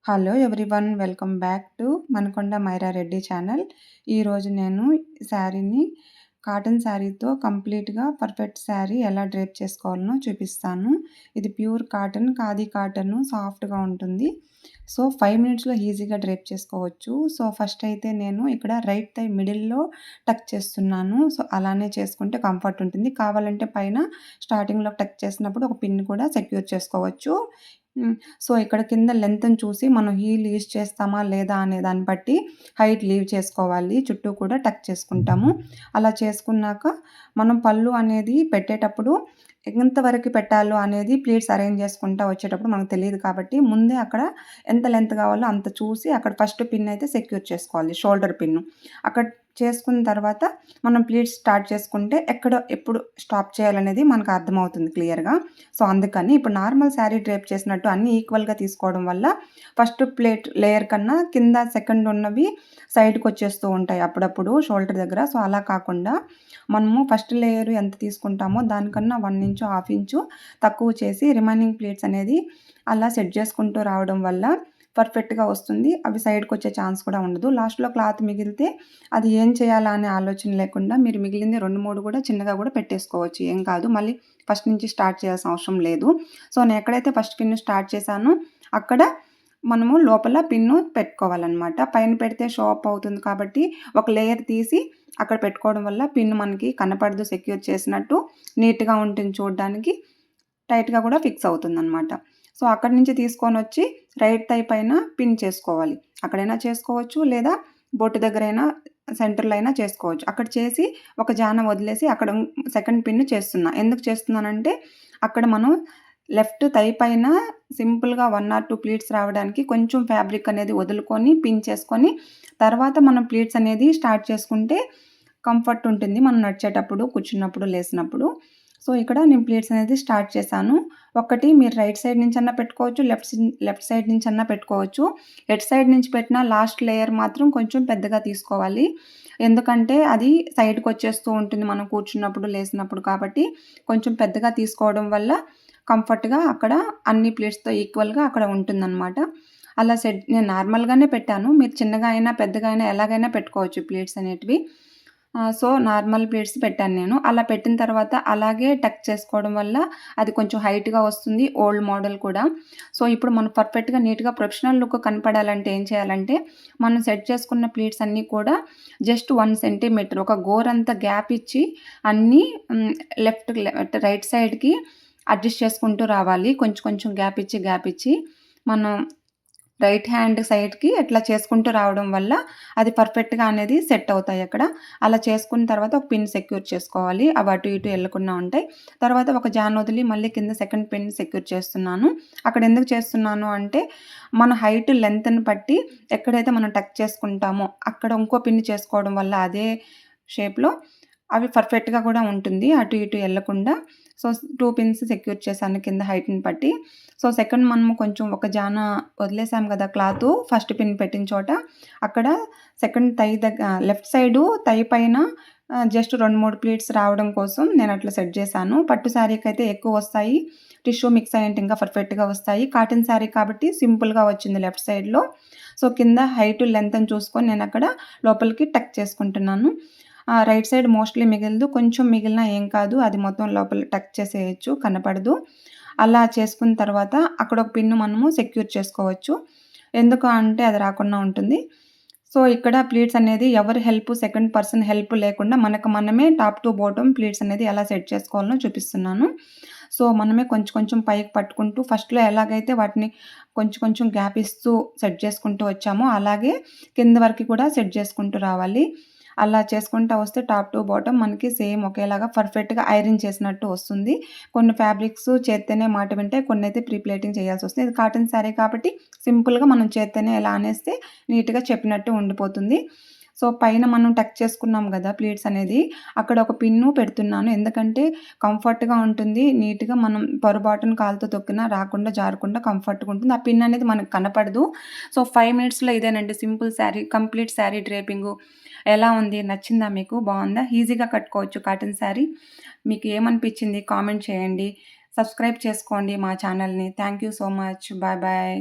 Hello everyone. Welcome back to Manakonda Maira Reddy channel. ఈరోజు నేను శారీని కాటన్ శారీతో కంప్లీట్‌గా పర్ఫెక్ట్ శారీ ఎలా డ్రేప్ చేసుకోవాలనో చూపిస్తాను. ఇది ప్యూర్ కాటన్, ఖాదీ కాటను, సాఫ్ట్‌గా ఉంటుంది. సో, 5 మినిట్స్‌లో ఈజీగా డ్రేప్ చేసుకోవచ్చు. సో, ఫస్ట్ అయితే నేను ఇక్కడ రైట్ థై మిడిల్‌లో టక్ చేస్తున్నాను. సో, అలానే చేసుకుంటే కంఫర్ట్ ఉంటుంది. కావాలంటే పైన స్టార్టింగ్‌లో టక్ చేసినప్పుడు ఒక పిన్ కూడా సెక్యూర్ చేసుకోవచ్చు. సో, ఇక్కడ కింద లెంగ్త్‌ని చూసి మనం హీల్ యూజ్ చేస్తామా లేదా అనే దాన్ని బట్టి హైట్ లీవ్ చేసుకోవాలి. చుట్టూ కూడా టక్ చేసుకుంటాము. అలా చేసుకున్నాక మనం పళ్ళు అనేది పెట్టేటప్పుడు ఎంతవరకు పెట్టాలో అనేది ప్లీట్స్ అరేంజ్ చేసుకుంటా వచ్చేటప్పుడు మనకు తెలీదు కాబట్టి ముందే అక్కడ ఎంత లెంత్ కావాలో అంత చూసి అక్కడ ఫస్ట్ పిన్ అయితే సెక్యూర్ చేసుకోవాలి. Shoulder pin. అక్కడ చేసుకున్న తర్వాత మనం ప్లీట్స్ స్టార్ట్ చేసుకుంటే ఎప్పుడు స్టాప్ చేయాలనేది మనకు అర్థమవుతుంది క్లియర్‌గా. సో, అందుకని ఇప్పుడు నార్మల్ శారీ డ్రేప్ చేసినట్టు అన్నీ ఈక్వల్‌గా తీసుకోవడం వల్ల ఫస్ట్ ప్లేట్ లేయర్ కన్నా కింద సెకండ్ ఉన్నవి సైడ్‌కొచ్చేస్తూ ఉంటాయి అప్పుడప్పుడు షోల్డర్ దగ్గర. సో, అలా కాకుండా మనము ఫస్ట్ లేయర్ ఎంత తీసుకుంటామో దానికన్నా 1 ఇంచు, హాఫ్ ఇంచు తక్కువ చేసి రిమైనింగ్ ప్లేట్స్ అనేది అలా సెట్ చేసుకుంటూ రావడం వల్ల పర్ఫెక్ట్‌గా వస్తుంది. అవి సైడ్‌కొచ్చే ఛాన్స్ కూడా ఉండదు. లాస్ట్‌లో క్లాత్ మిగిలితే అది ఏం చేయాలా అనే ఆలోచన లేకుండా మీరు మిగిలింది 2, 3 కూడా చిన్నగా కూడా పెట్టేసుకోవచ్చు. ఏం కాదు. మళ్ళీ ఫస్ట్ నుంచి స్టార్ట్ చేయాల్సిన అవసరం లేదు. సో, నేను ఎక్కడైతే ఫస్ట్ పిన్ స్టార్ట్ చేశానో అక్కడ మనము లోపల పిన్ను పెట్టుకోవాలనమాట. పైన పెడితే షో అప్ అవుతుంది కాబట్టి ఒక లేయర్ తీసి అక్కడ పెట్టుకోవడం వల్ల పిన్ మనకి కనపడదు, సెక్యూర్ చేసినట్టు నీట్‌గా ఉంటుంది చూడడానికి. టైట్‌గా కూడా ఫిక్స్ అవుతుందనమాట. సో, అక్కడి నుంచి తీసుకొనొచ్చి రైట్ థై పైన పిన్ చేసుకోవాలి. అక్కడైనా చేసుకోవచ్చు లేదా బొట్టు దగ్గరైనా సెంటర్‌లో అయినా చేసుకోవచ్చు. అక్కడ చేసి ఒక జాన వదిలేసి అక్కడ సెకండ్ పిన్ చేస్తున్నా. ఎందుకు చేస్తున్నానంటే అక్కడ మనం లెఫ్ట్ థై పైన సింపుల్‌గా 1 ఆర్ 2 ప్లీట్స్ రావడానికి కొంచెం ఫ్యాబ్రిక్ అనేది వదులుకొని పిన్ చేసుకొని తర్వాత మనం ప్లీట్స్ అనేది స్టార్ట్ చేసుకుంటే కంఫర్ట్ ఉంటుంది. మనం నడిచేటప్పుడు, కూర్చున్నప్పుడు, లేసినప్పుడు. సో, ఇక్కడ నేను ప్లీట్స్ అనేది స్టార్ట్ చేశాను. ఒకటి మీరు రైట్ సైడ్ నుంచన్నా పెట్టుకోవచ్చు. లెఫ్ట్ సైడ్ నుంచన్నా పెట్టుకోవచ్చు. ఎటు సైడ్ నుంచి పెట్టినా లాస్ట్ లేయర్ మాత్రం కొంచెం పెద్దగా తీసుకోవాలి. ఎందుకంటే అది సైడ్‌కొచ్చేస్తూ ఉంటుంది మనం కూర్చున్నప్పుడు, లేసినప్పుడు కాబట్టి కొంచెం పెద్దగా తీసుకోవడం వల్ల కంఫర్ట్‌గా అక్కడ అన్ని ప్లేట్స్‌తో ఈక్వల్‌గా అక్కడ ఉంటుందనమాట. అలా నేను నార్మల్‌గానే పెట్టాను. మీరు చిన్నగా అయినా, పెద్దగా అయినా ఎలాగైనా పెట్టుకోవచ్చు ప్లేట్స్ అనేటివి. సో, నార్మల్ ప్లేట్స్ పెట్టాను నేను. అలా పెట్టిన తర్వాత అలాగే టక్ చేసుకోవడం వల్ల అది కొంచెం హైట్‌గా వస్తుంది. ఓల్డ్ మోడల్ కూడా. సో, ఇప్పుడు మనం పర్ఫెక్ట్‌గా నీట్‌గా ప్రొఫెషనల్ లుక్ కనపడాలంటే ఏం చేయాలంటే, మనం సెట్ చేసుకున్న ప్లీట్స్ అన్నీ కూడా జస్ట్ 1 సెంటీమీటర్ ఒక గోరంత గ్యాప్ ఇచ్చి అన్నీ రైట్ సైడ్‌కి అడ్జస్ట్ చేసుకుంటూ రావాలి. కొంచెం కొంచెం గ్యాప్ ఇచ్చి మనం రైట్ హ్యాండ్ సైడ్‌కి ఇట్లా చేసుకుంటూ రావడం వల్ల అది పర్ఫెక్ట్‌గా అనేది సెట్ అవుతాయి అక్కడ. అలా చేసుకున్న తర్వాత ఒక పిన్ సెక్యూర్ చేసుకోవాలి. అవి అటు ఇటు ఎళ్ళకుండా ఉంటాయి. తర్వాత ఒక జాన్ వదిలి మళ్ళీ కింద సెకండ్ పిన్ సెక్యూర్ చేస్తున్నాను. అక్కడ ఎందుకు చేస్తున్నాను అంటే మన హైట్ లెంగ్త్‌ని బట్టి ఎక్కడైతే మనం టక్ చేసుకుంటామో అక్కడ ఇంకో పిన్ చేసుకోవడం వల్ల అదే షేప్‌లో అవి పర్ఫెక్ట్‌గా కూడా ఉంటుంది. అటు ఇటు ఎళ్ళకుండా. సో, 2 పిన్స్ సెక్యూర్ చేశాను కింద హైట్‌ని బట్టి. సో, సెకండ్ మనము కొంచెం ఒక జాన వదిలేసాం కదా క్లాతు ఫస్ట్ పిన్ పెట్టిన చోట. అక్కడ సెకండ్ లెఫ్ట్ సైడు థై పైన జస్ట్ 2, 3 ప్లీట్స్ రావడం కోసం నేనట్లా సెట్ చేశాను. పట్టు శారీకైతే ఎక్కువొస్తాయి. టిష్యూ మిక్స్ అయ్యుంటే ఇంకా పర్ఫెక్ట్‌గా వస్తాయి. కాటన్ శారీ కాబట్టి సింపుల్‌గా వచ్చింది లెఫ్ట్ సైడ్‌లో. సో, కింద హైట్ లెంగ్త్‌ని చూసుకొని నేనక్కడ లోపలికి టక్ చేసుకుంటున్నాను. రైట్ సైడ్ మోస్ట్‌లీ మిగలదు. కొంచెం మిగిలినా ఏం కాదు. అది మొత్తం లోపల టక్ చేసేయొచ్చు. కనపడదు. అలా చేసుకున్న తర్వాత అక్కడ ఒక పిన్ను మనము సెక్యూర్ చేసుకోవచ్చు. ఎందుకు అంటే అది రాకుండా ఉంటుంది. సో, ఇక్కడ ప్లీట్స్ అనేది ఎవరి సెకండ్ పర్సన్ హెల్ప్ లేకుండా మనకు మనమే టాప్ టు బాటమ్ ప్లీట్స్ అనేది ఎలా సెట్ చేసుకోవాలో చూపిస్తున్నాను. సో, మనమే కొంచెం కొంచెం పైకి పట్టుకుంటూ ఫస్ట్‌లో ఎలాగైతే వాటిని కొంచెం కొంచెం గ్యాప్ ఇస్తూ సెట్ చేసుకుంటూ వచ్చామో అలాగే కింద వరకు కూడా సెట్ చేసుకుంటూ రావాలి. అలా చేసుకుంటా వస్తే టాప్ టు బాటమ్ మనకి సేమ్ ఒకేలాగా పర్ఫెక్ట్‌గా ఐరన్ చేసినట్టు వస్తుంది. కొన్ని ఫ్యాబ్రిక్స్ చేత్తోనే మాట వింటాయి. కొన్నైతే ప్రీ ప్లేటింగ్ చేయాల్సొస్తుంది. ఇది కాటన్ శారీ కాబట్టి సింపుల్‌గా మనం చేత్తోనే ఇలా అనేస్తే నీట్‌గా చెప్పినట్టు ఉండిపోతుంది. సో, పైన మనం టక్ చేసుకున్నాం గదా ప్లీట్స్ అనేది, అక్కడ ఒక పిన్ను పెడుతున్నాను. ఎందుకంటే కంఫర్ట్‌గా ఉంటుంది. నీట్‌గా మనం పొరపాటున కాలుతో తొక్కినా రాకుండా, జారకుండా కంఫర్ట్‌గా ఉంటుంది. ఆ పిన్ అనేది మనకు కనపడదు. సో, 5 మినిట్స్‌లో ఇదేనండి simple sari, complete sari draping. ఎలా ఉంది? నచ్చిందా మీకు? బావుందా? ఈజీగా కట్టుకోవచ్చు కాటన్ శారీ. మీకు ఏమనిపించింది? కామెంట్ చేయండి. సబ్స్క్రైబ్ చేసుకోండి మా ఛానల్‌ని. Thank you so much. Bye bye.